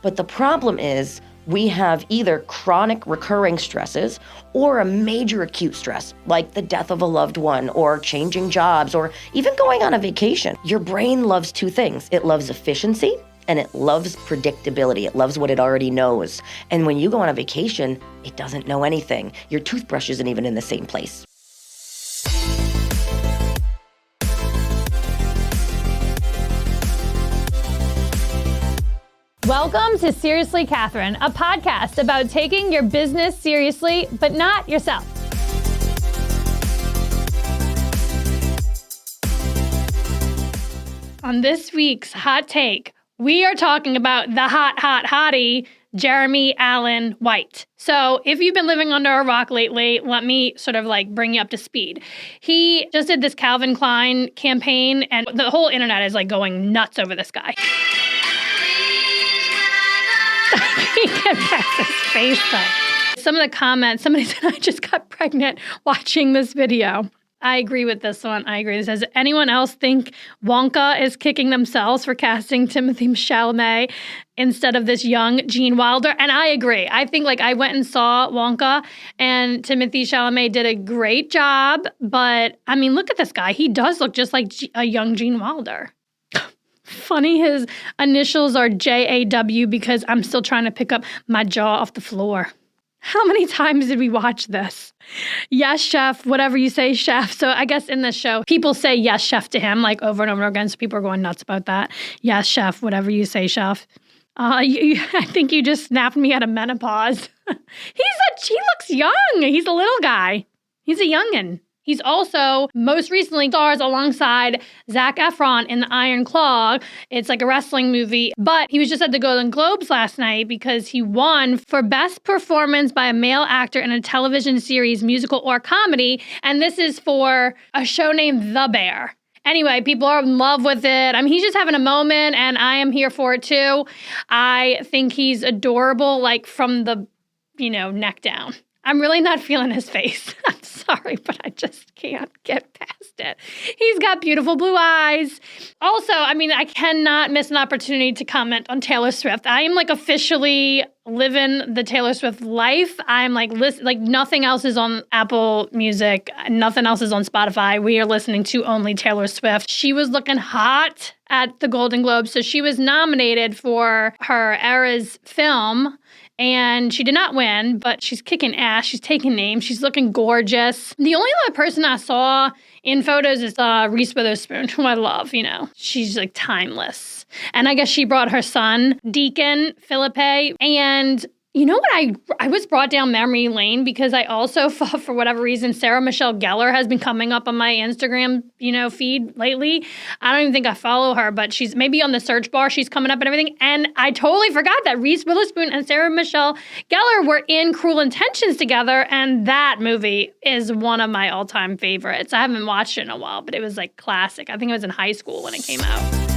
But the problem is we have either chronic recurring stresses or a major acute stress, like the death of a loved one or changing jobs or even going on a vacation. Your brain loves two things. It loves efficiency and it loves predictability. It loves what it already knows. And when you go on a vacation, it doesn't know anything. Your toothbrush isn't even in the same place. Welcome to Seriously Catherine, a podcast about taking your business seriously, but not yourself. On this week's Hot Take, we are talking about the hot hottie, Jeremy Allen White. So if you've been living under a rock lately, let me sort of like bring you up to speed. He just did this Calvin Klein campaign, and the whole internet is like going nuts over this guy. He can pass his face though. Some of the comments, somebody said, I just got pregnant watching this video. I agree with this one. I agree. Does anyone else think Wonka is kicking themselves for casting Timothée Chalamet instead of this young Gene Wilder? And I agree. I think I went and saw Wonka and Timothée Chalamet did a great job. But I mean, look at this guy. He does look just like a young Gene Wilder. Funny, his initials are JAW because I'm still trying to pick up my jaw off the floor. How many times did we watch this? Yes, chef, whatever you say, chef. So I guess in this show, people say yes, chef to him over and over again. So people are going nuts about that. Yes, chef, whatever you say, chef. I think you just snapped me out of menopause. He looks young. He's a little guy. He's a youngin'. He's also most recently stars alongside Zac Efron in The Iron Claw. It's like a wrestling movie, but he was just at the Golden Globes last night because he won for Best Performance by a Male Actor in a Television Series, Musical, or Comedy, and this is for a show named The Bear. Anyway, people are in love with it. I mean, he's just having a moment, and I am here for it too. I think he's adorable, from the, neck down. I'm really not feeling his face. I'm sorry, but I just can't get past it. He's got beautiful blue eyes. Also, I cannot miss an opportunity to comment on Taylor Swift. I am officially living the Taylor Swift life. I'm nothing else is on Apple Music. Nothing else is on Spotify. We are listening to only Taylor Swift. She was looking hot at the Golden Globes. So she was nominated for her Eras film. And she did not win, but she's kicking ass. She's taking names. She's looking gorgeous. The only other person I saw in photos is Reese Witherspoon, who I love, She's timeless. And I guess she brought her son, Deacon Philippe. And you know what? I was brought down memory lane because I also thought, for whatever reason, Sarah Michelle Gellar has been coming up on my Instagram, feed lately. I don't even think I follow her, but she's maybe on the search bar. She's coming up and everything. And I totally forgot that Reese Witherspoon and Sarah Michelle Gellar were in Cruel Intentions together. And that movie is one of my all-time favorites. I haven't watched it in a while, but it was classic. I think I was in high school when it came out.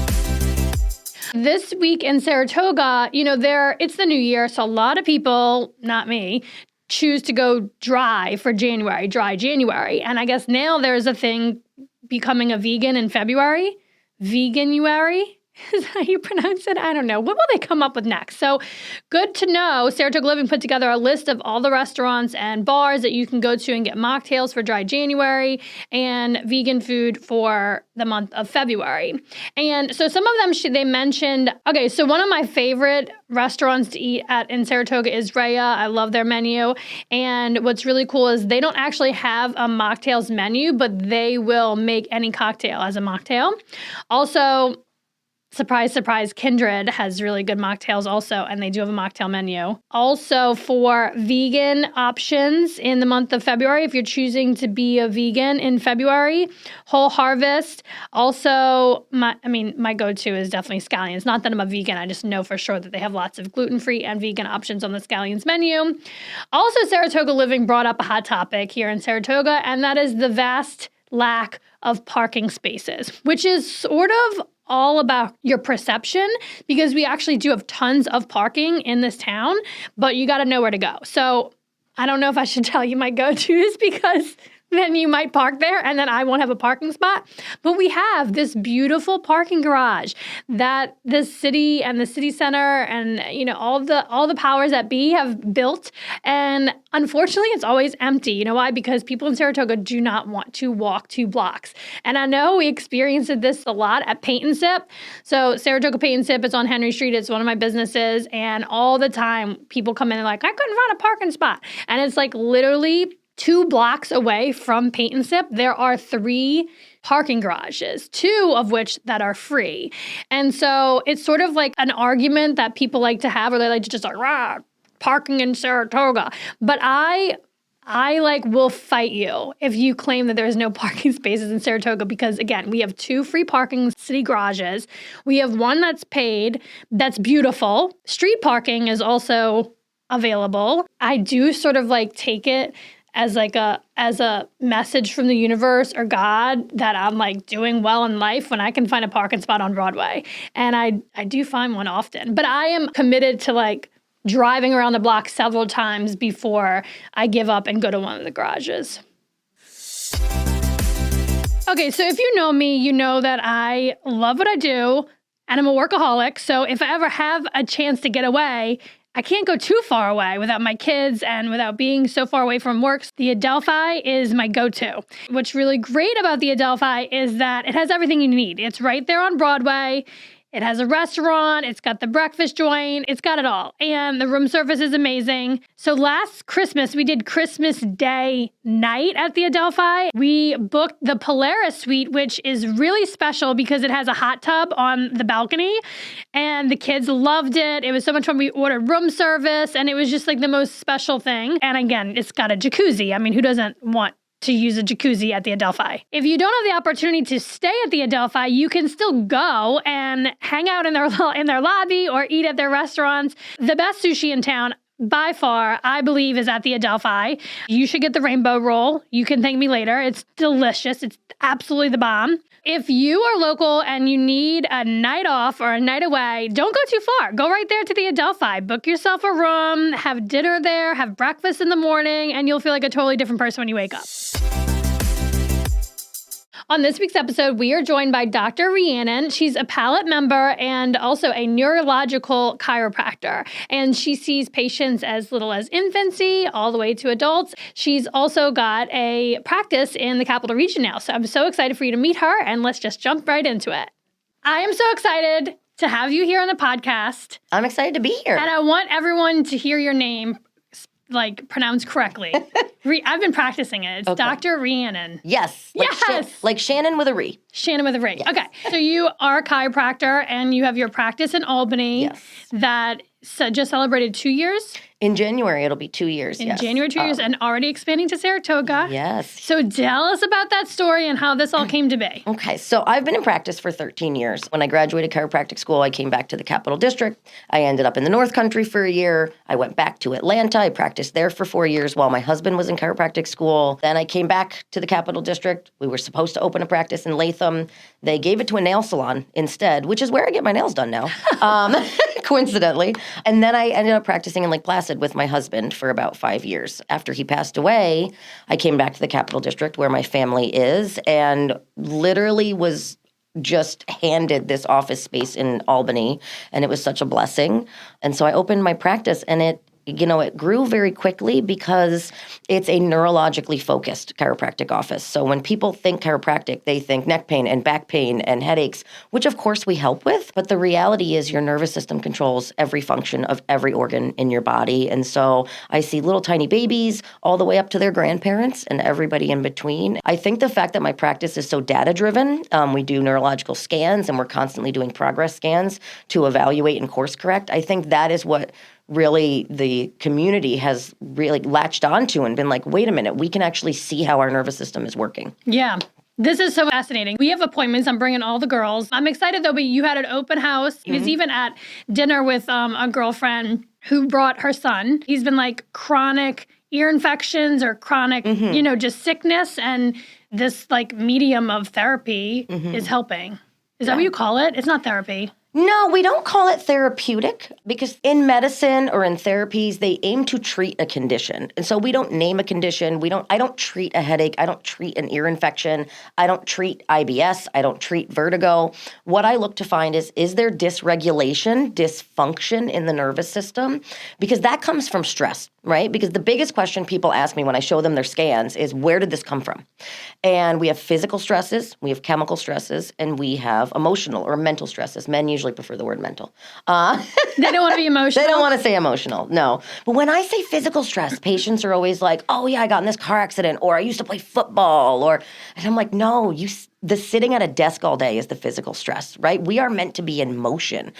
This week in Saratoga, it's the new year, so a lot of people, not me, choose to go dry for January, dry January. And I guess now there's a thing becoming a vegan in February. Veganuary? Is that how you pronounce it? I don't know. What will they come up with next? So good to know. Saratoga Living put together a list of all the restaurants and bars that you can go to and get mocktails for dry January and vegan food for the month of February. And so some of them they mentioned, okay, so one of my favorite restaurants to eat at in Saratoga is Rhea. I love their menu. And what's really cool is they don't actually have a mocktails menu, but they will make any cocktail as a mocktail. Also, surprise, surprise, Kindred has really good mocktails also, and they do have a mocktail menu. Also, for vegan options in the month of February, if you're choosing to be a vegan in February, Whole Harvest. Also, my go-to is definitely scallions. Not that I'm a vegan, I just know for sure that they have lots of gluten-free and vegan options on the scallions menu. Also, Saratoga Living brought up a hot topic here in Saratoga, and that is the vast lack of parking spaces, which is sort of all about your perception because we actually do have tons of parking in this town, but you got to know where to go. So I don't know if I should tell you my go-tos because then you might park there and then I won't have a parking spot. But we have this beautiful parking garage that the city and the city center and, you know, all the powers that be have built. And unfortunately, it's always empty. You know why? Because people in Saratoga do not want to walk 2 blocks. And I know we experienced this a lot at Paint and Sip. So Saratoga Paint and Sip is on Henry Street. It's one of my businesses. And all the time people come in and like, I couldn't find a parking spot. And it's like literally 2 blocks away from Paint and Sip, there are 3 parking garages, 2 of which that are free. And so it's sort of like an argument that people like to have, or they like to just like, rah, parking in Saratoga. But I like will fight you if you claim that there's no parking spaces in Saratoga, because again, we have 2 free parking city garages. We have 1 that's paid, that's beautiful. Street parking is also available. I do sort of like take it as a message from the universe or God that I'm like doing well in life when I can find a parking spot on Broadway. And I do find one often, but I am committed to like driving around the block several times before I give up and go to one of the garages. Okay, so if you know me, you know that I love what I do and I'm a workaholic. So if I ever have a chance to get away, I can't go too far away without my kids and without being so far away from work. The Adelphi is my go-to. What's really great about the Adelphi is that it has everything you need. It's right there on Broadway. It has a restaurant, it's got the breakfast joint, it's got it all. And the room service is amazing. So last Christmas, we did Christmas Day night at the Adelphi. We booked the Polaris suite, which is really special because it has a hot tub on the balcony. And the kids loved it. It was so much fun. We ordered room service and it was just like the most special thing. And again, it's got a jacuzzi. I mean, who doesn't want to use a jacuzzi at the Adelphi? If you don't have the opportunity to stay at the Adelphi, you can still go and hang out in their lobby or eat at their restaurants. The best sushi in town, by far, I believe, is at the Adelphi. You should get the rainbow roll. You can thank me later. It's delicious. It's absolutely the bomb. If you are local and you need a night off or a night away, don't go too far. Go right there to the Adelphi. Book yourself a room, have dinner there, have breakfast in the morning, and you'll feel like a totally different person when you wake up. On this week's episode, we are joined by Dr. Rhiannon. She's a Palette member and also a neurological chiropractor. And she sees patients as little as infancy all the way to adults. She's also got a practice in the Capital Region now. So I'm so excited for you to meet her, and let's just jump right into it. I am so excited to have you here on the podcast. I'm excited to be here. And I want everyone to hear your name like pronounced correctly. I've been practicing it. It's okay. Dr. Rhiannon. Yes. Yes. Like Shannon with a Ree. Shannon with a Ree. Yes. Okay. So you are a chiropractor and you have your practice in Albany. Yes. That just celebrated 2 years. In January, it'll be 2 years. In January, 2 years, and already expanding to Saratoga. Yes. So tell us about that story and how this all came to be. Okay, so I've been in practice for 13 years. When I graduated chiropractic school, I came back to the Capital District. I ended up in the North Country for a year. I went back to Atlanta. I practiced there for 4 years while my husband was in chiropractic school. Then I came back to the Capital District. We were supposed to open a practice in Latham. They gave it to a nail salon instead, which is where I get my nails done now, coincidentally. And then I ended up practicing in Lake Placid with my husband for about 5 years. After he passed away, I came back to the Capital District where my family is and literally was just handed this office space in Albany, and it was such a blessing. And so I opened my practice, and it grew very quickly because it's a neurologically focused chiropractic office. So when people think chiropractic, they think neck pain and back pain and headaches, which of course we help with. But the reality is your nervous system controls every function of every organ in your body. And so I see little tiny babies all the way up to their grandparents and everybody in between. I think the fact that my practice is so data-driven, we do neurological scans and we're constantly doing progress scans to evaluate and course correct. I think that is what really the community has really latched onto and been like, wait a minute, we can actually see how our nervous system is working. Yeah. This is so fascinating. We have appointments. I'm bringing all the girls. I'm excited, though, but you had an open house. He was even at dinner with a girlfriend who brought her son. He's been like chronic ear infections or chronic, just sickness. And this like medium of therapy is helping. Is that what you call it? It's not therapy. No, we don't call it therapeutic because in medicine or in therapies, they aim to treat a condition. And so we don't name a condition. I don't treat a headache. I don't treat an ear infection. I don't treat IBS. I don't treat vertigo. What I look to find is there dysregulation, dysfunction in the nervous system? Because that comes from stress, right? Because the biggest question people ask me when I show them their scans is, where did this come from? And we have physical stresses, we have chemical stresses, and we have emotional or mental stresses. Men usually prefer the word mental. They don't want to be emotional. They don't want to say emotional, no. But when I say physical stress, patients are always like, oh yeah, I got in this car accident, or I used to play football, and I'm like, no, the sitting at a desk all day is the physical stress, right? We are meant to be in motion.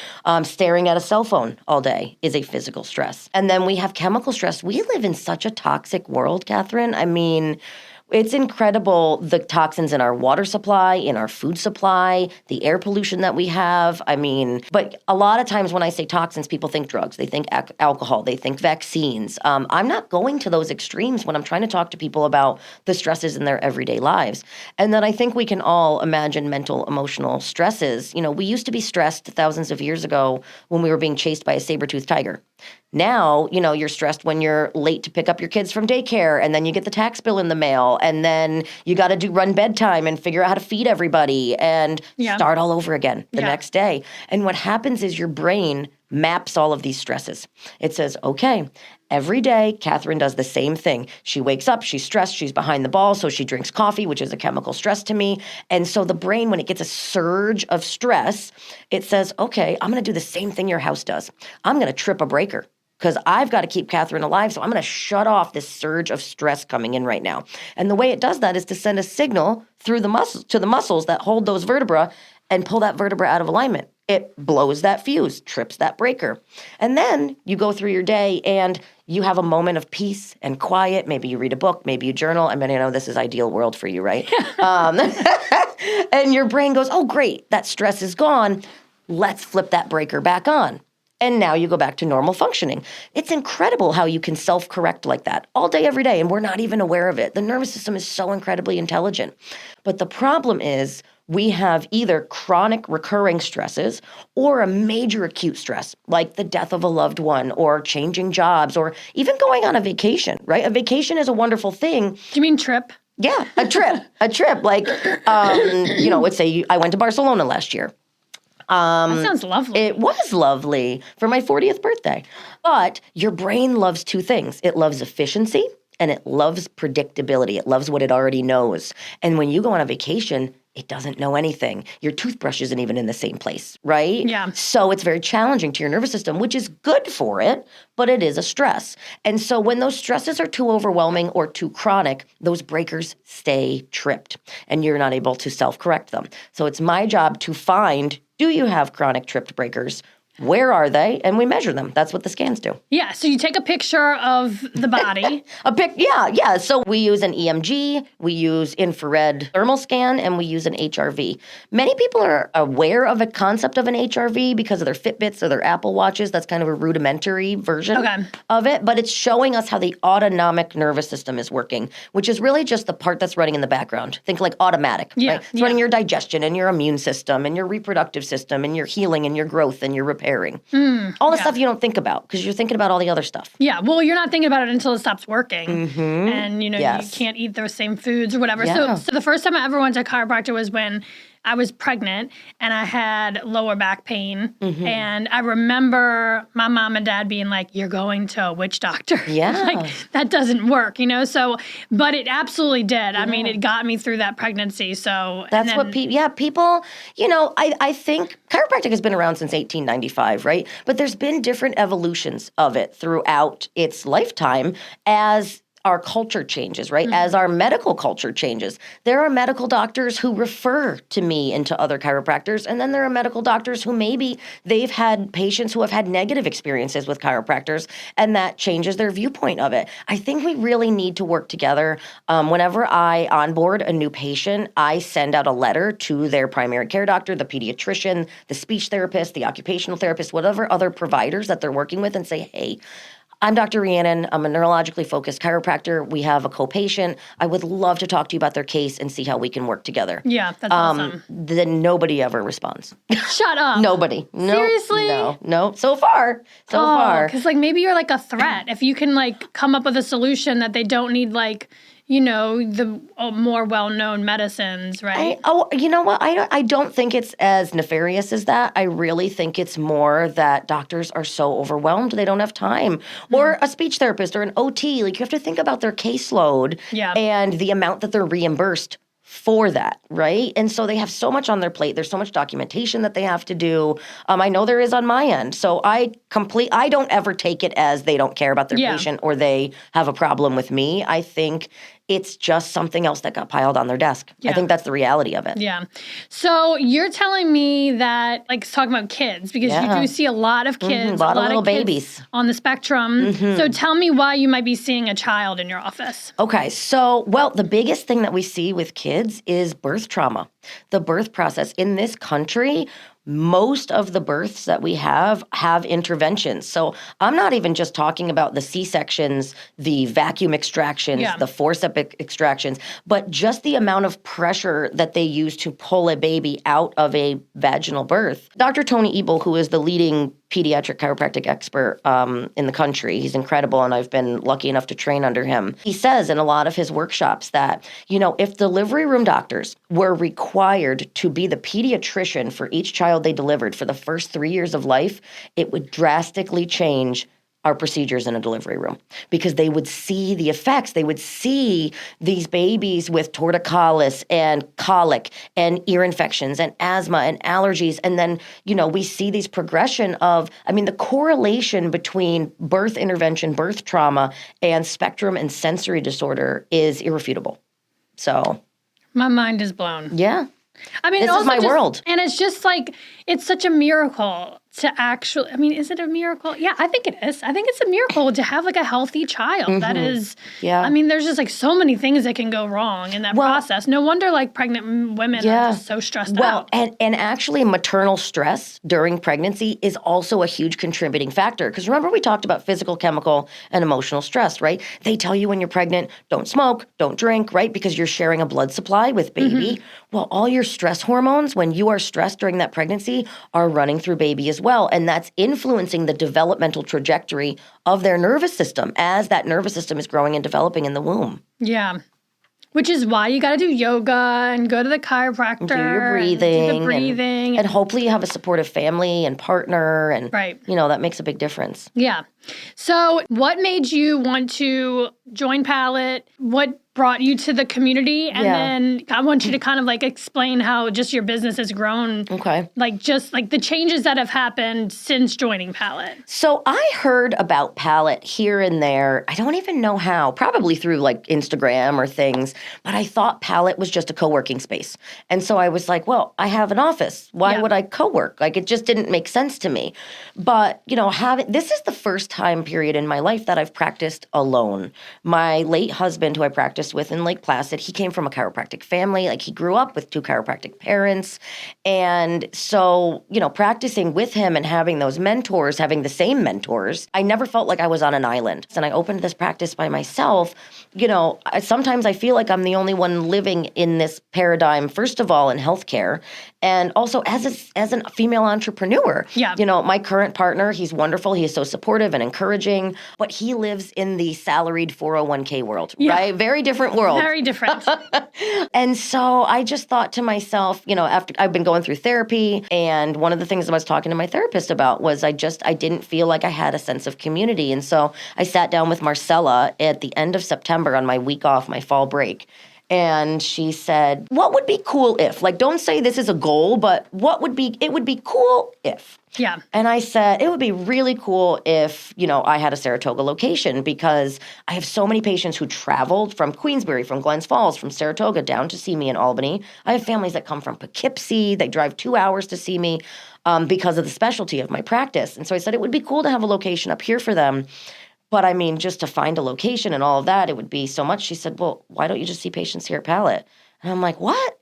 Staring at a cell phone all day is a physical stress. And then we have chemical stress. We live in such a toxic world, Catherine. I mean, it's incredible, the toxins in our water supply, in our food supply, the air pollution that we have. I mean, but a lot of times when I say toxins, people think drugs, they think alcohol, they think vaccines. I'm not going to those extremes when I'm trying to talk to people about the stresses in their everyday lives. And then I think we can all imagine mental, emotional stresses. You know, we used to be stressed thousands of years ago when we were being chased by a saber-toothed tiger. Now, you know, you're stressed when you're late to pick up your kids from daycare, and then you get the tax bill in the mail, and then you got to run bedtime and figure out how to feed everybody and start all over again the next day. And what happens is your brain maps all of these stresses. It says, okay, every day, Catherine does the same thing. She wakes up, she's stressed, she's behind the ball, so she drinks coffee, which is a chemical stress to me. And so the brain, when it gets a surge of stress, it says, okay, I'm going to do the same thing your house does. I'm going to trip a breaker, because I've got to keep Catherine alive, so I'm going to shut off this surge of stress coming in right now. And the way it does that is to send a signal through the muscles to the muscles that hold those vertebrae and pull that vertebra out of alignment. It blows that fuse, trips that breaker. And then you go through your day and you have a moment of peace and quiet. Maybe you read a book, maybe you journal. I mean, I know this is ideal world for you, right? And your brain goes, oh, great, that stress is gone. Let's flip that breaker back on. And now you go back to normal functioning. It's incredible how you can self-correct like that all day, every day, and we're not even aware of it. The nervous system is so incredibly intelligent. But the problem is we have either chronic recurring stresses or a major acute stress, like the death of a loved one or changing jobs or even going on a vacation, right? A vacation is a wonderful thing. Do you mean trip? Yeah, a trip. Like, let's say I went to Barcelona last year. That sounds lovely. It was lovely for my 40th birthday. But your brain loves two things. It loves efficiency and it loves predictability. It loves what it already knows. And when you go on a vacation, it doesn't know anything. Your toothbrush isn't even in the same place, right? Yeah. So it's very challenging to your nervous system, which is good for it, but it is a stress. And so when those stresses are too overwhelming or too chronic, those breakers stay tripped and you're not able to self-correct them. So it's my job to find, do you have chronic tripped breakers? Where are they? And we measure them. That's what the scans do. Yeah, so you take a picture of the body. Yeah. So we use an EMG, we use infrared thermal scan, and we use an HRV. Many people are aware of a concept of an HRV because of their Fitbits or their Apple Watches. That's kind of a rudimentary version of it, but it's showing us how the autonomic nervous system is working, which is really just the part that's running in the background. Think like automatic, right? It's running your digestion and your immune system and your reproductive system and your healing and your growth and your repair. All the stuff you don't think about because you're thinking about all the other stuff. Yeah, well, you're not thinking about it until it stops working. And, you can't eat those same foods or whatever. Yeah. So the first time I ever went to a chiropractor was when I was pregnant and I had lower back pain. And I remember my mom and dad being like, you're going to a witch doctor. Yeah. Like, that doesn't work, So, but it absolutely did. I mean, it got me through that pregnancy. So that's what people, I think chiropractic has been around since 1895, right? But there's been different evolutions of it throughout its lifetime as our culture changes, right? As our medical culture changes. There are medical doctors who refer to me and to other chiropractors, and then there are medical doctors who maybe they've had patients who have had negative experiences with chiropractors, and that changes their viewpoint of it. I think we really need to work together. Whenever I onboard a new patient, I send out a letter to their primary care doctor, the pediatrician, the speech therapist, the occupational therapist, whatever other providers that they're working with, and say, hey, I'm Dr. Rhiannon. I'm a neurologically focused chiropractor. We have a co-patient. I would love to talk to you about their case and see how we can work together. Yeah, that's awesome. Then nobody ever responds. Shut up. Nobody. Nope. Seriously? No. So far. Because like maybe you're like a threat. If you can like come up with a solution that they don't need like, the more well-known medicines, right? You know what? I don't think it's as nefarious as that. I really think it's more that doctors are so overwhelmed they don't have time. Or a speech therapist or an OT. Like, you have to think about their caseload and the amount that they're reimbursed for that, right? And so they have so much on their plate. There's so much documentation that they have to do. I know there is on my end. So I don't ever take it as they don't care about their patient or they have a problem with me. I think it's just something else that got piled on their desk. I think that's the reality of it. Yeah. So you're telling me that, like, talking about kids, because you do see a lot of kids, a lot of little babies on the spectrum. So tell me why you might be seeing a child in your office. Okay. So, well, the biggest thing that we see with kids is birth trauma. The birth process in this country, most of the births that we have interventions. So I'm not even just talking about the C-sections, the vacuum extractions, the forceps extractions, but just the amount of pressure that they use to pull a baby out of a vaginal birth. Dr. Tony Ebel, who is the leading pediatric chiropractic expert in the country. He's incredible, and I've been lucky enough to train under him. He says in a lot of his workshops that, if delivery room doctors were required to be the pediatrician for each child they delivered for the first 3 years of life, it would drastically change our procedures in a delivery room, because they would see the effects. They would see these babies with torticollis and colic and ear infections and asthma and allergies. And then, we see these progression of, the correlation between birth intervention, birth trauma, and spectrum and sensory disorder is irrefutable. So my mind is blown. Yeah. This also is my world. And it's just like, it's such a miracle to actually, is it a miracle? Yeah, I think it is. I think it's a miracle to have like a healthy child. That is, there's just like so many things that can go wrong in that process. No wonder like pregnant women are just so stressed out. And actually maternal stress during pregnancy is also a huge contributing factor. Because remember, we talked about physical, chemical, and emotional stress, right? They tell you when you're pregnant, don't smoke, don't drink, right? Because you're sharing a blood supply with baby. Well, all your stress hormones, when you are stressed during that pregnancy, are running through baby as well. And that's influencing the developmental trajectory of their nervous system as that nervous system is growing and developing in the womb. Yeah. Which is why you got to do yoga and go to the chiropractor. Do your breathing. Do the breathing. And hopefully you have a supportive family and partner. And, right. That makes a big difference. Yeah. So what made you want to join Palette? What brought you to the community? And then I want you to kind of like explain how just your business has grown. Okay. Like just like the changes that have happened since joining Palette. So I heard about Palette here and there. I don't even know how, probably through like Instagram or things, but I thought Palette was just a co-working space. And so I was like, well, I have an office. Why would I co-work? Like, it just didn't make sense to me. But, this is the first time period in my life that I've practiced alone. My late husband, who I practiced with in Lake Placid, he came from a chiropractic family. Like, he grew up with 2 chiropractic parents. And so, practicing with him and having those mentors, having the same mentors, I never felt like I was on an island. And I opened this practice by myself. Sometimes I feel like I'm the only one living in this paradigm, first of all, in healthcare, and also as a female entrepreneur. Yeah. My current partner, he's wonderful. He is so supportive and encouraging, but he lives in the salaried 401k world, right? Very different world. Very different. And so I just thought to myself, after I've been going through therapy, and one of the things I was talking to my therapist about was I didn't feel like I had a sense of community. And so I sat down with Marcella at the end of September on my week off, my fall break. And she said, what would be cool if? Like, don't say this is a goal, but it would be cool if. Yeah. And I said, it would be really cool if, I had a Saratoga location, because I have so many patients who traveled from Queensbury, from Glens Falls, from Saratoga down to see me in Albany. I have families that come from Poughkeepsie. They drive 2 hours to see me because of the specialty of my practice. And so I said, it would be cool to have a location up here for them. But just to find a location and all of that, it would be so much. She said, well, why don't you just see patients here at Palette? And I'm like, what?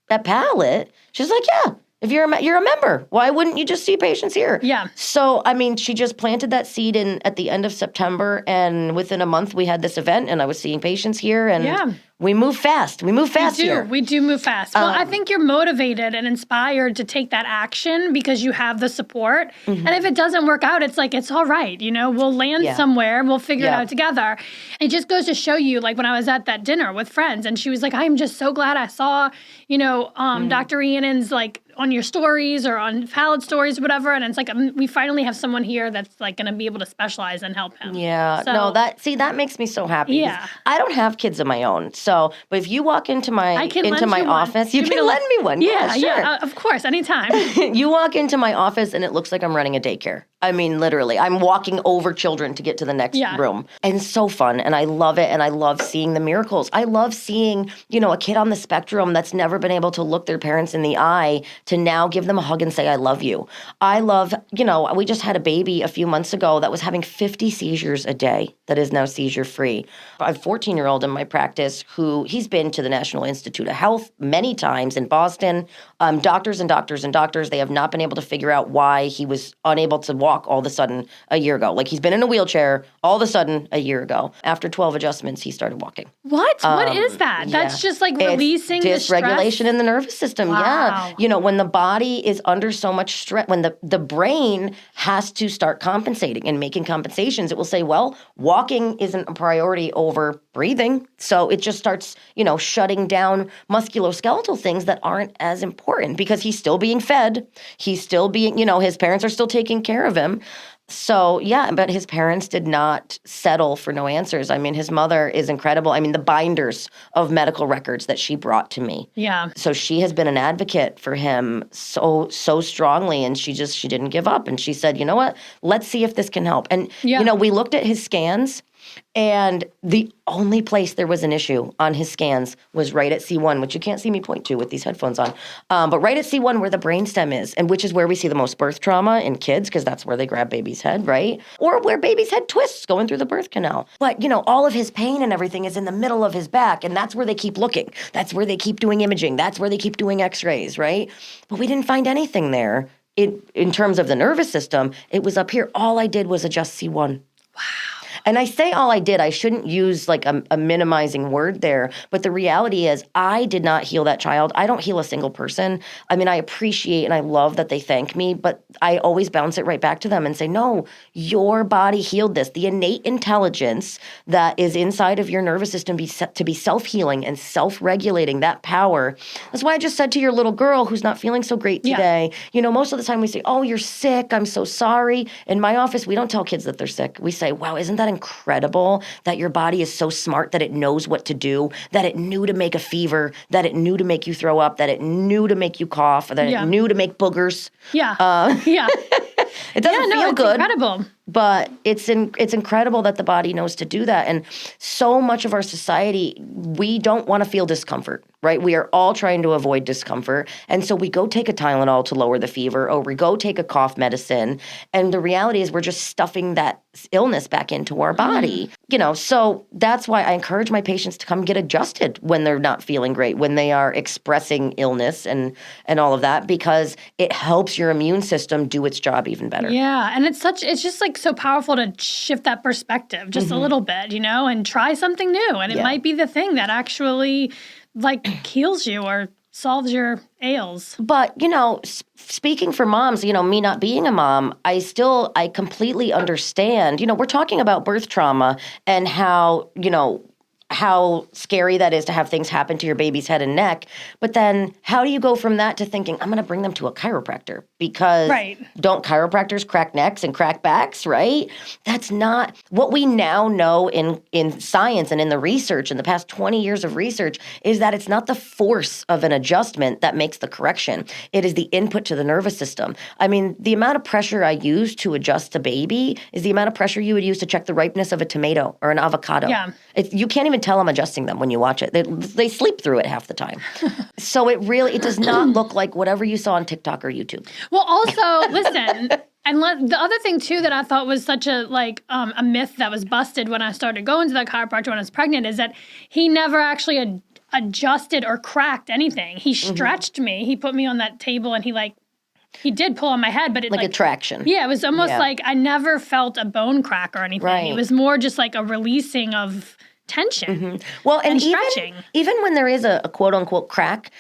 At Palette? She's like, yeah. If you're a member, why wouldn't you just see patients here? Yeah. So, I mean, she just planted that seed at the end of September, and within a month we had this event, and I was seeing patients here, and we move fast. We move fast here. We do move fast. Well, I think you're motivated and inspired to take that action because you have the support. And if it doesn't work out, it's like, it's all right. We'll land somewhere. We'll figure it out together. It just goes to show you, like when I was at that dinner with friends and she was like, I'm just so glad I saw, Dr. Rhiannon's like on your stories or on Phalid stories, whatever. And it's like, we finally have someone here that's like going to be able to specialize and help him. Yeah. So, no, that makes me so happy. Yeah. I don't have kids of my own. So, but if you walk into my office, you can lend me one. Yeah, sure. Yeah, of course, anytime. You walk into my office and it looks like I'm running a daycare. I mean, literally, I'm walking over children to get to the next room. And it's so fun. And I love it. And I love seeing the miracles. I love seeing, a kid on the spectrum that's never been able to look their parents in the eye to now give them a hug and say, I love you. I love, we just had a baby a few months ago that was having 50 seizures a day that is now seizure free. I have a 14-year-old in my practice who he's been to the National Institute of Health many times in Boston. Doctors and doctors and doctors, they have not been able to figure out why he was unable to walk all of a sudden a year ago. Like he's been in a wheelchair all of a sudden a year ago. After 12 adjustments, he started walking. What? What is that? That's just like releasing the stress? Dysregulation in the nervous system. Wow. Yeah. When the body is under so much stress, when the brain has to start compensating and making compensations, it will say, well, walking isn't a priority over breathing. So it just starts, shutting down musculoskeletal things that aren't as important because he's still being fed. He's still being, his parents are still taking care of him. So, yeah, but his parents did not settle for no answers. I mean, his mother is incredible. I mean, the binders of medical records that she brought to me. Yeah. So she has been an advocate for him so strongly, and she didn't give up. And she said, you know what, let's see if this can help. And, we looked at his scans, and the only place there was an issue on his scans was right at C1, which you can't see me point to with these headphones on, but right at C1 where the brainstem is, and which is where we see the most birth trauma in kids because that's where they grab baby's head, right? Or where baby's head twists going through the birth canal. But, all of his pain and everything is in the middle of his back, and that's where they keep looking. That's where they keep doing imaging. That's where they keep doing x-rays, right? But we didn't find anything there. In terms of the nervous system, it was up here. All I did was adjust C1. Wow. And I say all I did, I shouldn't use like a minimizing word there, but the reality is I did not heal that child. I don't heal a single person. I mean, I appreciate and I love that they thank me, but I always bounce it right back to them and say, no, your body healed this. The innate intelligence that is inside of your nervous system to be self-healing and self-regulating, that power. That's why I just said to your little girl who's not feeling so great today, most of the time we say, oh, you're sick, I'm so sorry. In my office, we don't tell kids that they're sick. We say, wow, isn't that incredible that your body is so smart that it knows what to do, that it knew to make a fever, that it knew to make you throw up, that it knew to make you cough, that it knew to make boogers. Yeah. It doesn't feel good. Incredible. But it's incredible that the body knows to do that. And so much of our society, we don't want to feel discomfort, right? We are all trying to avoid discomfort. And so we go take a Tylenol to lower the fever, or we go take a cough medicine. And the reality is we're just stuffing that illness back into our body. So that's why I encourage my patients to come get adjusted when they're not feeling great, when they are expressing illness and all of that, because it helps your immune system do its job even better. Yeah. And it's just like so powerful to shift that perspective just a little bit, and try something new. And it might be the thing that actually like heals you or solves your ails. But, speaking for moms, me not being a mom, I completely understand. We're talking about birth trauma and how scary that is to have things happen to your baby's head and neck. But then how do you go from that to thinking, I'm going to bring them to a chiropractor? Because don't chiropractors crack necks and crack backs, right? That's not what we now know in science and in the research, in the past 20 years of research, is that it's not the force of an adjustment that makes the correction. It is the input to the nervous system. I mean, the amount of pressure I use to adjust a baby is the amount of pressure you would use to check the ripeness of a tomato or an avocado. Yeah. You can't even tell I'm adjusting them when you watch it. They sleep through it half the time. So it does not look like whatever you saw on TikTok or YouTube. Well, also, listen, and the other thing, too, that I thought was such a myth that was busted when I started going to the chiropractor when I was pregnant is that he never actually adjusted or cracked anything. He stretched me. He put me on that table and he did pull on my head, but it Like a traction. Yeah, it was almost like I never felt a bone crack or anything. Right. It was more just like a releasing of tension. Well, and stretching. even when there is a quote unquote crack,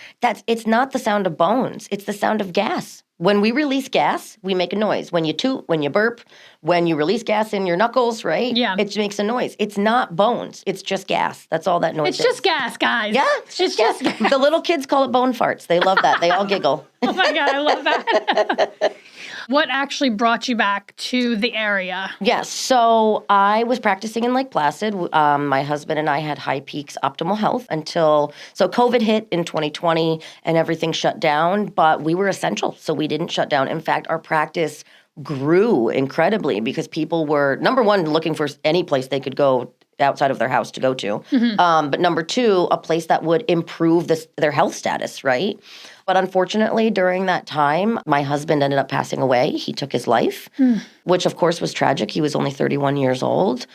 it's not the sound of bones. It's the sound of gas. When we release gas, we make a noise. When you toot, when you burp, when you release gas in your knuckles, right? Yeah. It makes a noise. It's not bones. It's just gas. That's all that noise It's is. just gas, guys. Yeah, it's just gas. The little kids call it bone farts. They love that. They all giggle. Oh my God, I love that. What actually brought you back to the area? Yes. So I was practicing in Lake Placid. My husband and I had High Peaks Optimal Health so COVID hit in 2020 and everything shut down, but we were essential. So we didn't shut down. In fact, our practice grew incredibly because people were, number one, looking for any place they could go outside of their house to go to. But number two, a place that would improve their health status, right? But unfortunately, during that time, my husband ended up passing away. He took his life, which of course was tragic. He was only 31 years old.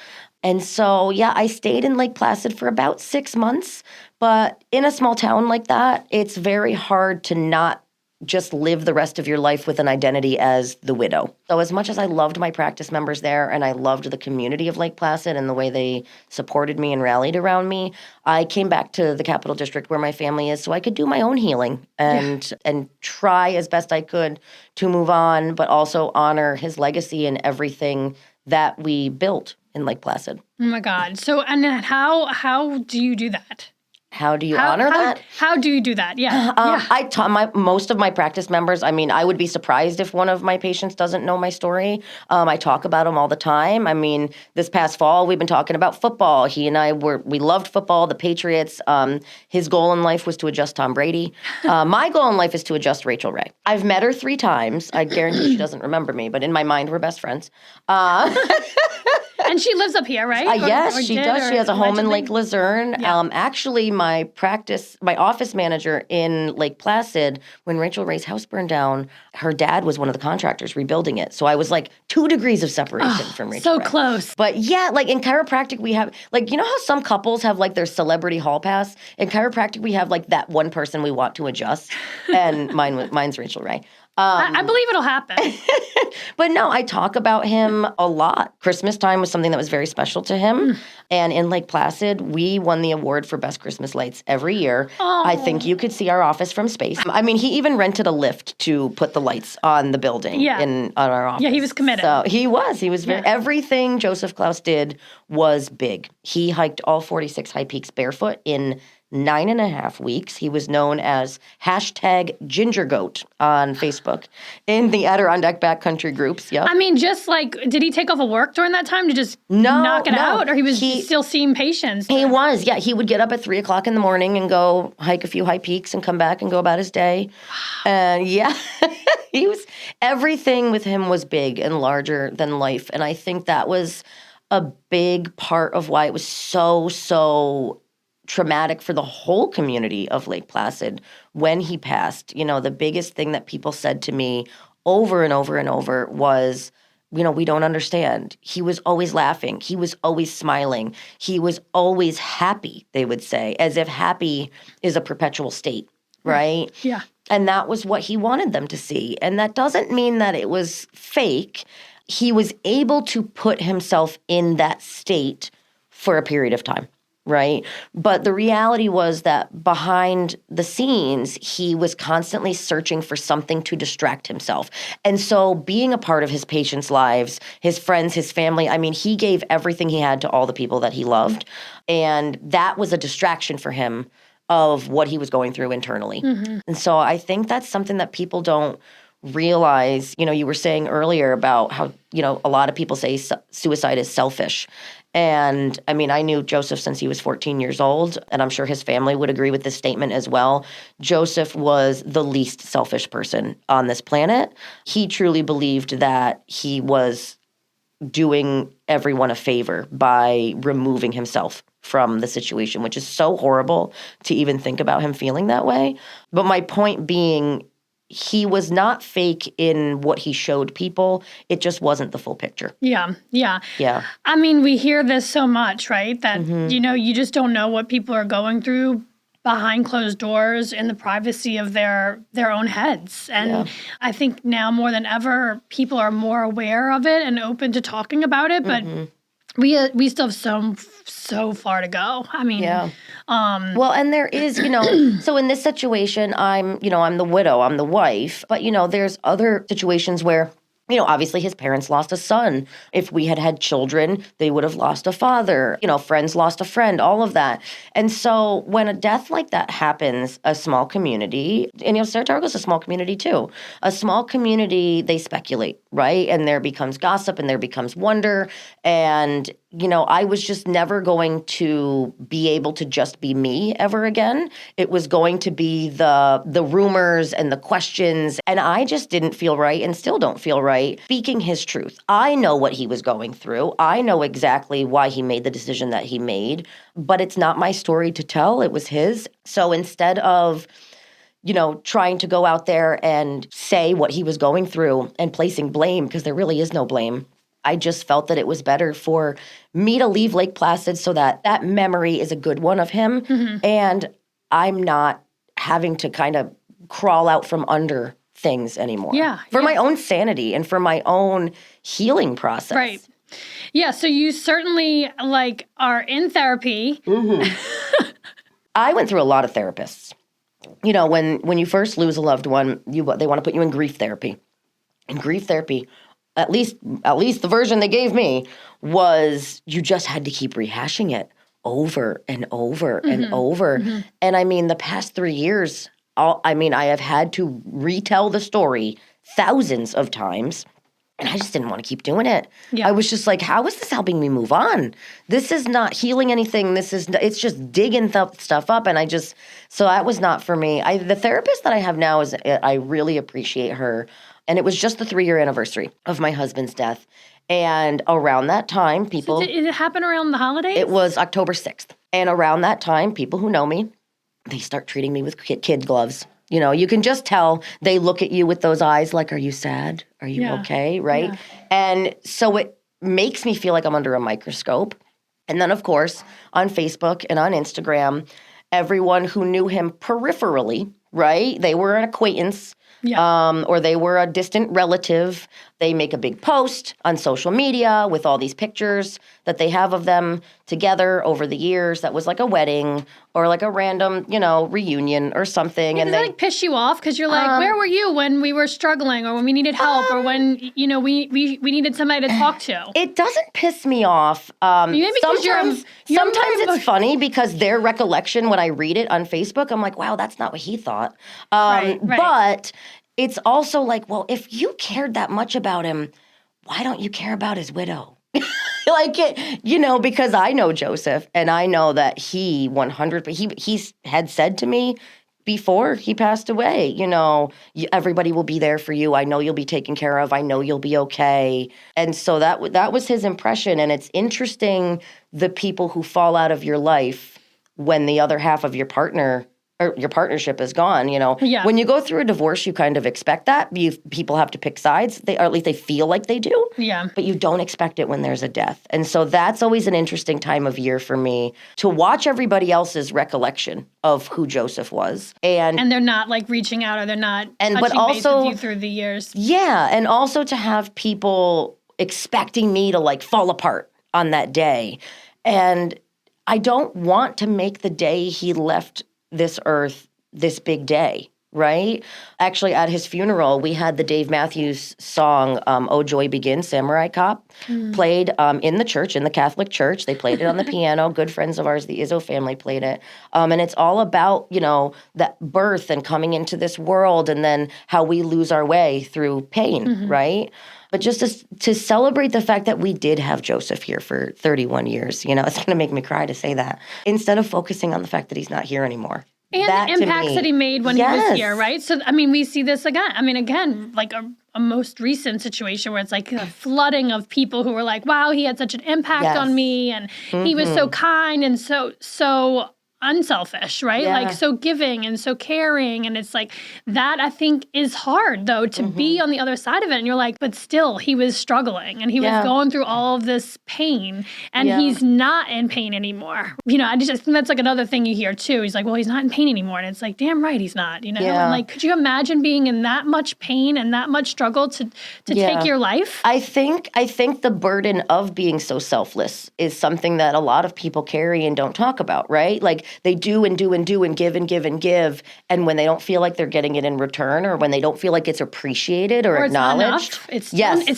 And so, yeah, I stayed in Lake Placid for about 6 months. But in a small town like that, it's very hard to not just live the rest of your life with an identity as the widow. So as much as I loved my practice members there and I loved the community of Lake Placid and the way they supported me and rallied around me, I came back to the Capital District where my family is so I could do my own healing and try as best I could to move on, but also honor his legacy and everything that we built in Lake Placid. Oh my God. So, and then how do you do that? How do you honor that? How do you do that? Yeah. I taught most of my practice members. I mean, I would be surprised if one of my patients doesn't know my story. I talk about them all the time. I mean, this past fall, we've been talking about football. He and we loved football, the Patriots. His goal in life was to adjust Tom Brady. My goal in life is to adjust Rachel Ray. I've met her 3 times. I guarantee she doesn't remember me, but in my mind, we're best friends. And she lives up here, right? Yes, she does. She has a home in Lake Luzerne. Yeah. Actually, my office manager in Lake Placid, when Rachel Ray's house burned down, her dad was one of the contractors rebuilding it. So I was like 2 degrees of separation from Rachel So Ray. close. But yeah, like in chiropractic, we have, like, you know how some couples have like their celebrity hall pass? In chiropractic, we have like that one person we want to adjust. And mine's Rachel Ray. I believe it'll happen. But no, I talk about him a lot. Christmas time was something that was very special to him. And in Lake Placid, we won the award for best Christmas lights every year. Oh. I think you could see our office from space. I mean, he even rented a lift to put the lights on the building on our office. Yeah, he was committed. So he was everything Joseph Klaus did was big. He hiked all 46 high peaks barefoot in 9.5 weeks. He was known as #GingerGoat on Facebook in the Adirondack backcountry groups. Yeah. I mean, just like, did he take off of work during that time to just knock it out? Or he was still seeing patients? He was, yeah. He would get up at 3 o'clock in the morning and go hike a few high peaks and come back and go about his day. And everything with him was big and larger than life. And I think that was a big part of why it was so traumatic for the whole community of Lake Placid when he passed. You know, the biggest thing that people said to me over and over and over was, you know, we don't understand. He was always laughing. He was always smiling. He was always happy, they would say, as if happy is a perpetual state, right? Yeah. And that was what he wanted them to see. And that doesn't mean that it was fake. He was able to put himself in that state for a period of time. Right. But the reality was that behind the scenes, he was constantly searching for something to distract himself. And so being a part of his patients' lives, his friends, his family, I mean, he gave everything he had to all the people that he loved. And that was a distraction for him of what he was going through internally. Mm-hmm. And so I think that's something that people don't realize. You know, you were saying earlier about how, you know, a lot of people say suicide is selfish. And I mean, I knew Joseph since he was 14 years old, and I'm sure his family would agree with this statement as well. Joseph was the least selfish person on this planet. He truly believed that he was doing everyone a favor by removing himself from the situation, which is so horrible to even think about him feeling that way. But my point being, he was not fake in what he showed people. It just wasn't the full picture. Yeah. Yeah. I mean, we hear this so much, right? That, you know, you just don't know what people are going through behind closed doors in the privacy of their own heads. And I think now more than ever, people are more aware of it and open to talking about it. But we still have so far to go. I mean, well, and there is, so in this situation, I'm the widow, I'm the wife, but there's other situations where obviously his parents lost a son. If we had had children, they would have lost a father. Friends lost a friend, all of that. And so when a death like that happens, a small community, and Saratoga's a small community too. A small community, they speculate, right? And there becomes gossip and there becomes wonder. And I was just never going to be able to just be me ever again. It was going to be the rumors and the questions. And I just didn't feel right and still don't feel right speaking his truth. I know what he was going through. I know exactly why he made the decision that he made, but it's not my story to tell. It was his. So instead of trying to go out there and say what he was going through and placing blame, because there really is no blame, I just felt that it was better for me to leave Lake Placid so that that memory is a good one of him. And I'm not having to kind of crawl out from under things anymore. For my own sanity and for my own healing process. Right. Yeah. So you certainly are in therapy. I went through a lot of therapists. When you first lose a loved one, they want to put you in grief therapy. And grief therapy, at least the version they gave me, was you just had to keep rehashing it over and over and over. And I mean, the past 3 years, I have had to retell the story thousands of times. And I just didn't want to keep doing it. I was just like, how is this helping me move on? This is not healing anything. It's just digging stuff up. And so that was not for me. The therapist that I have now I really appreciate her. And it was just the 3-year anniversary of my husband's death. And around that time, people... So did it happen around the holidays? It was October 6th. And around that time, people who know me, they start treating me with kid gloves. You can just tell they look at you with those eyes like, are you sad? Are you okay? Right? Yeah. And so it makes me feel like I'm under a microscope. And then, of course, on Facebook and on Instagram, everyone who knew him peripherally, right? They were an acquaintance. Or they were a distant relative. They make a big post on social media with all these pictures that they have of them together over the years. That was like a wedding or like a random, reunion or something. Does that piss you off? Because you're like, where were you when we were struggling or when we needed help or when, we needed somebody to talk to? It doesn't piss me off. Sometimes it's funny because their recollection, when I read it on Facebook, I'm like, wow, that's not what he thought. Right. But it's also like, well, if you cared that much about him, why don't you care about his widow? Because I know Joseph and I know that he had said to me before he passed away, everybody will be there for you. I know you'll be taken care of. I know you'll be okay. And so that was his impression. And it's interesting, the people who fall out of your life when the other half of your partner or your partnership is gone, When you go through a divorce, you kind of expect that. People have to pick sides, or at least they feel like they do. Yeah. But you don't expect it when there's a death. And so that's always an interesting time of year for me to watch everybody else's recollection of who Joseph was. And they're not reaching out or they're not touching base with you through the years. Yeah. And also to have people expecting me to fall apart on that day. And I don't want to make the day he left this earth this big day, right? Actually, at his funeral, we had the Dave Matthews song, Oh Joy Begins, Samurai Cop, played in the church, in the Catholic church. They played it on the piano. Good friends of ours, the Izzo family, played it. And it's all about, that birth and coming into this world and then how we lose our way through pain, right? But just to celebrate the fact that we did have Joseph here for 31 years, it's going to make me cry to say that, instead of focusing on the fact that he's not here anymore. And that, the impacts that he made when he was here, right? So, we see this again, like a most recent situation where it's like a flooding of people who were like, wow, he had such an impact on me and he was so kind and so unselfish, right? Yeah. Like so giving and so caring. And it's like that I think is hard though to be on the other side of it. And you're like, but still he was struggling and he was going through all of this pain and he's not in pain anymore. You know, I just think that's like another thing you hear too. He's like, well, he's not in pain anymore. And it's like, damn right he's not, you know? And like, could you imagine being in that much pain and that much struggle to take your life? I think the burden of being so selfless is something that a lot of people carry and don't talk about, right? Like they do and do and do and give and give and give. And when they don't feel like they're getting it in return or when they don't feel like it's appreciated or acknowledged. It's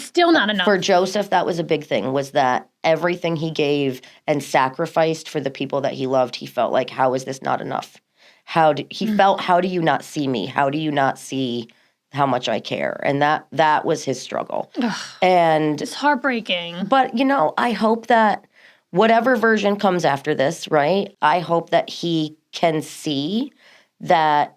still not enough. For Joseph, that was a big thing, was that everything he gave and sacrificed for the people that he loved, he felt like, how is this not enough? How do you not see me? How do you not see how much I care? And that was his struggle. Ugh, and it's heartbreaking. But, I hope that whatever version comes after this, right? I hope that he can see that,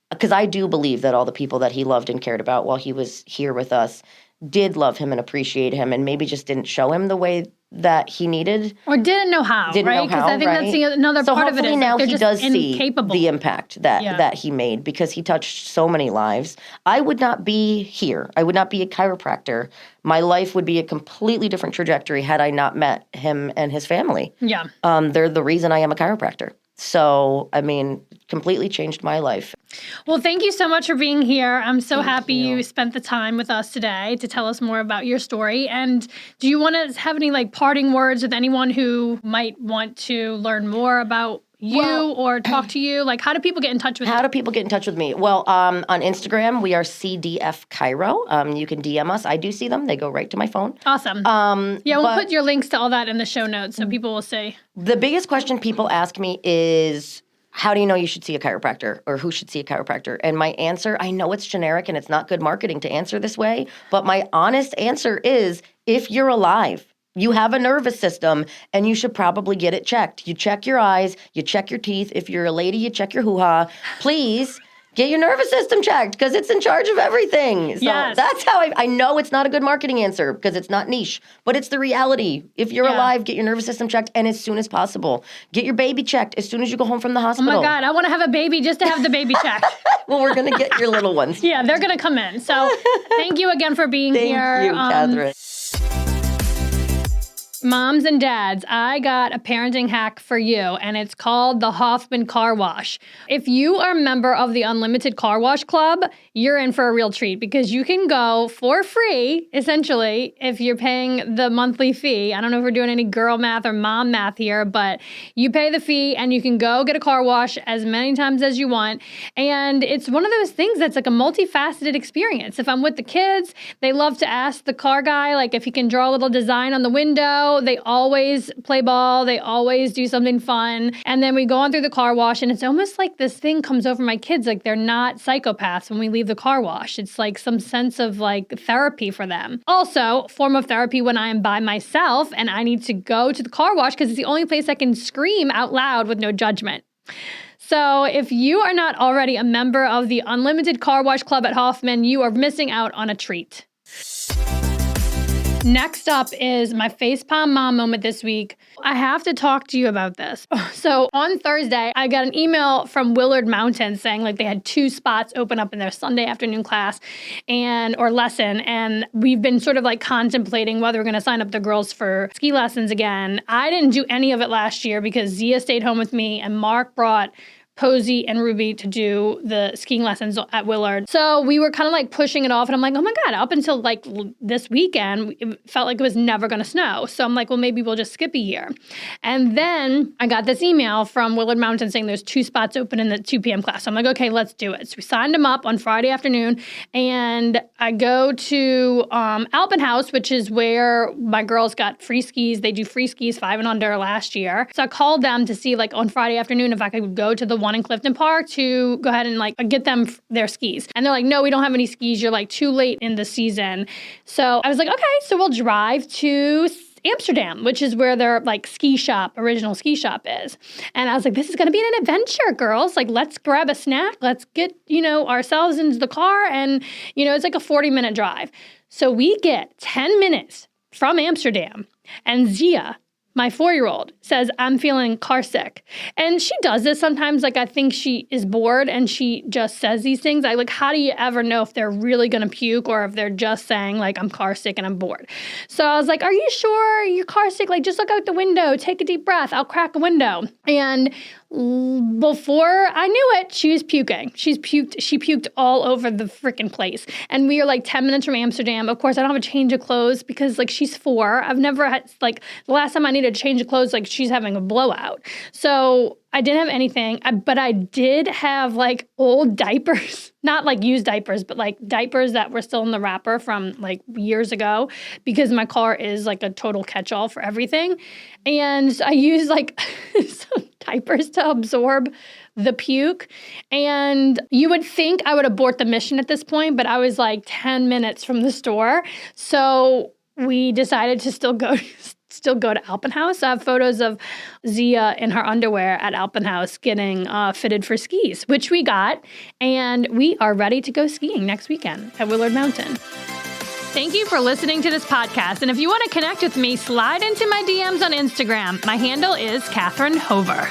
because I do believe that all the people that he loved and cared about while he was here with us did love him and appreciate him and maybe just didn't show him the way that he needed. Or didn't know how, right? Because I think that's another part of it. So now he does incapable. See the impact that he made because he touched so many lives. I would not be here. I would not be a chiropractor. My life would be a completely different trajectory had I not met him and his family. Yeah. They're the reason I am a chiropractor. So, completely changed my life. Well, thank you so much for being here. I'm so happy you spent the time with us today to tell us more about your story. And do you want to have any parting words with anyone who might want to learn more about you or talk to you? Like, how do people get in touch with you? How do people get in touch with me? Well, on Instagram, we are CDF Chiro. You can DM us. I do see them. They go right to my phone. Awesome. We'll put your links to all that in the show notes so people will see. The biggest question people ask me is, how do you know you should see a chiropractor or who should see a chiropractor? And my answer, I know it's generic and it's not good marketing to answer this way, but my honest answer is, if you're alive, you have a nervous system, and you should probably get it checked. You check your eyes, you check your teeth. If you're a lady, you check your hoo-ha. Please get your nervous system checked because it's in charge of everything. So that's how I know it's not a good marketing answer because it's not niche, but it's the reality. If you're alive, get your nervous system checked, and as soon as possible. Get your baby checked as soon as you go home from the hospital. Oh my God, I want to have a baby just to have the baby checked. Well, we're going to get your little ones. Yeah, they're going to come in. So thank you again for being here. Thank you, Catherine. Moms and dads, I got a parenting hack for you, and it's called the Hoffman Car Wash. If you are a member of the Unlimited Car Wash Club, you're in for a real treat because you can go for free, essentially, if you're paying the monthly fee. I don't know if we're doing any girl math or mom math here, but you pay the fee and you can go get a car wash as many times as you want. And it's one of those things that's like a multifaceted experience. If I'm with the kids, they love to ask the car guy, like, if he can draw a little design on the window. They always play ball. They always do something fun. And then we go on through the car wash, and it's almost like this thing comes over my kids, like they're not psychopaths when we leave the car wash. It's like some sense of like therapy for them. Also, form of therapy when I am by myself and I need to go to the car wash because it's the only place I can scream out loud with no judgment. So if you are not already a member of the Unlimited Car Wash Club at Hoffman, you are missing out on a treat. Next up is my facepalm mom moment this week. I have to talk to you about this. So on Thursday, I got an email from Willard Mountain saying like they had 2 spots open up in their Sunday afternoon class or lesson. And we've been sort of like contemplating whether we're going to sign up the girls for ski lessons again. I didn't do any of it last year because Zia stayed home with me and Mark brought Posey and Ruby to do the skiing lessons at Willard. So we were kind of like pushing it off, and I'm like, oh my God, up until like this weekend, it felt like it was never going to snow. So I'm like, well, maybe we'll just skip a year. And then I got this email from Willard Mountain saying there's 2 spots open in the 2 p.m. class. So I'm like, okay, let's do it. So we signed them up on Friday afternoon, and I go to Alpenhaus, which is where my girls got free skis. They do free skis 5 and under last year. So I called them to see like on Friday afternoon if I could go to the one in Clifton Park to go ahead and like get them their skis. And they're like, no, we don't have any skis. You're like too late in the season. So I was like, okay, so we'll drive to Amsterdam, which is where their like original ski shop is. And I was like, this is going to be an adventure, girls. Like, let's grab a snack. Let's get, ourselves into the car. And, it's like a 40-minute drive. So we get 10 minutes from Amsterdam, and Zia My 4-year-old says, I'm feeling car sick. And she does this sometimes. Like, I think she is bored and she just says these things. How do you ever know if they're really going to puke or if they're just saying, like, I'm car sick and I'm bored? So I was like, are you sure you're car sick? Like, just look out the window, take a deep breath. I'll crack a window. And before I knew it, she was puking. She puked all over the freaking place. And we are like 10 minutes from Amsterdam. Of course, I don't have a change of clothes because like she's 4. I've never had, like, the last time I needed a change of clothes, like she's having a blowout. So I didn't have anything, but I did have like old diapers, not like used diapers, but like diapers that were still in the wrapper from like years ago, because my car is like a total catch-all for everything. And I used like some diapers to absorb the puke. And you would think I would abort the mission at this point, but I was like 10 minutes from the store. So we decided to still go to Alpenhaus. I have photos of Zia in her underwear at Alpenhaus getting fitted for skis, which we got. And we are ready to go skiing next weekend at Willard Mountain. Thank you for listening to this podcast. And if you want to connect with me, slide into my DMs on Instagram. My handle is Catherine Hover.